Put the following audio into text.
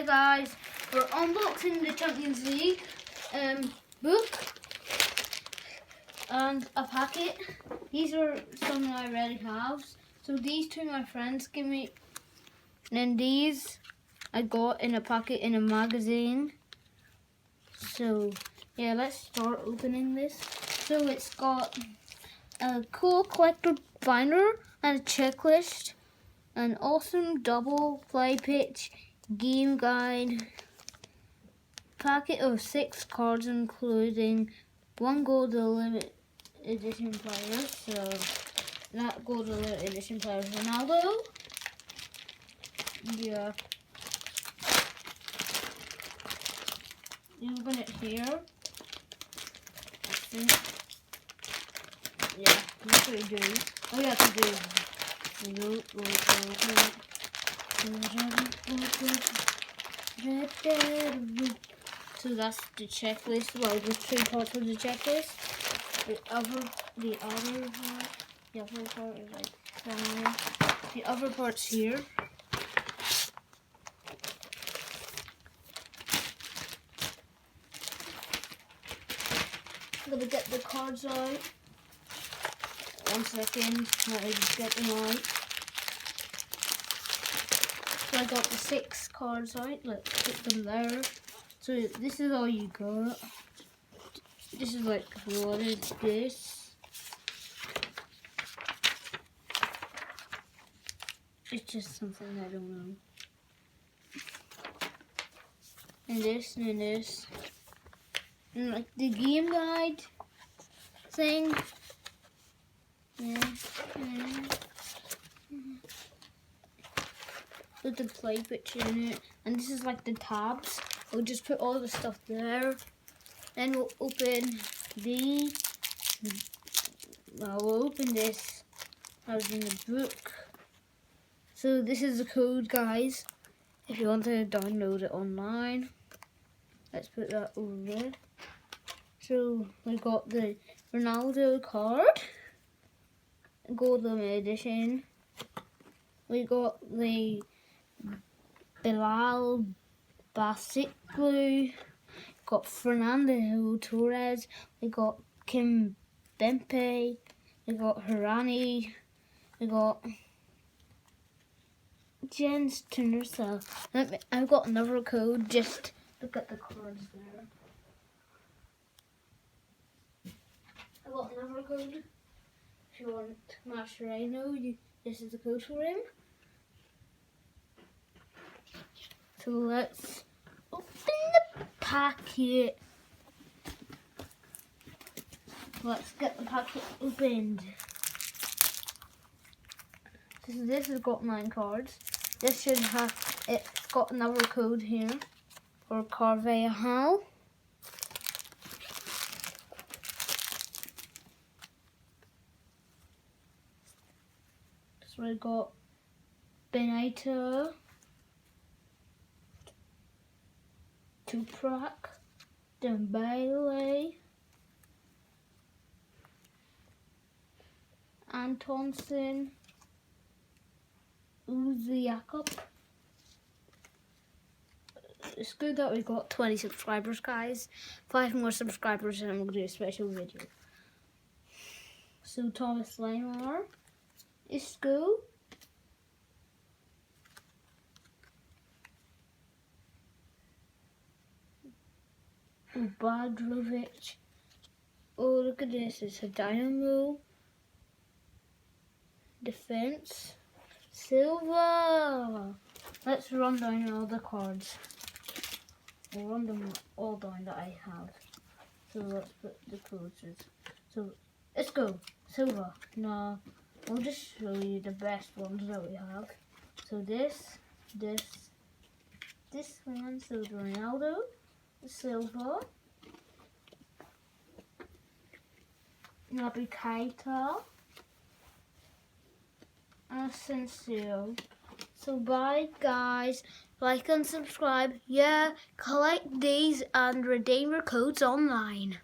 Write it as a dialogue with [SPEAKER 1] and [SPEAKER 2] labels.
[SPEAKER 1] guys, we're unboxing the Champions League book and a packet. These are some I already have. So these two my friends give me, and then these I got in a packet in a magazine. So yeah, let's start opening this. So it's got a cool collector binder and a checklist, an awesome double play pitch game guide, packet of 6 cards including 1 gold limited edition player, so that gold limited edition player is Ronaldo. Yeah. You open it here. Yeah, that's what you do. All you have to do is so that's the checklist. Well, the 3 parts of the checklist. The other part is like somewhere. The other part's here. I'm gonna get the cards out. 1 second, let me just get them out. So I got the 6 cards out, let's put them there. So this is all you got. This is like, what is this? It's just something I don't know. And this, and this. And like the game guide thing. Yeah. With the play picture in it. And this is like the tabs. We'll just put all the stuff there. Then we'll open we'll open this as in the book. So this is the code, guys, if you want to download it online. Let's put that over there. So we got the Ronaldo card, gold limited edition. We got the Bilal Basic Blue. Got Fernando Torres. We got Kim Bempe. We got Harani. We got Jens Tundersa. I've got another code. Just look at the cards there. I got another code. If you want Mascherano, this is the code for him. So let's open the packet. Let's get the packet opened. So this has got 9 cards. This should have, it's got another code here for Carvajal. So we got Benito, Tuprak, Dembele, Antonsen, Jakob. It's good that we got 20 subscribers, guys. 5 more subscribers and I'm going to do a special video. So Thomas Lemar, Isco, Badrovic. Oh, look at this. It's a Dynamo. Defense. Silva. Let's run down all the cards. I'll run them all down that I have. So let's put the codes. So let's go. Silva. No, we'll just show you the best ones that we have. So this one. So Ronaldo. Silva, Naby Keita, Asensio. So bye guys, like and subscribe. Yeah, collect these and redeem your codes online.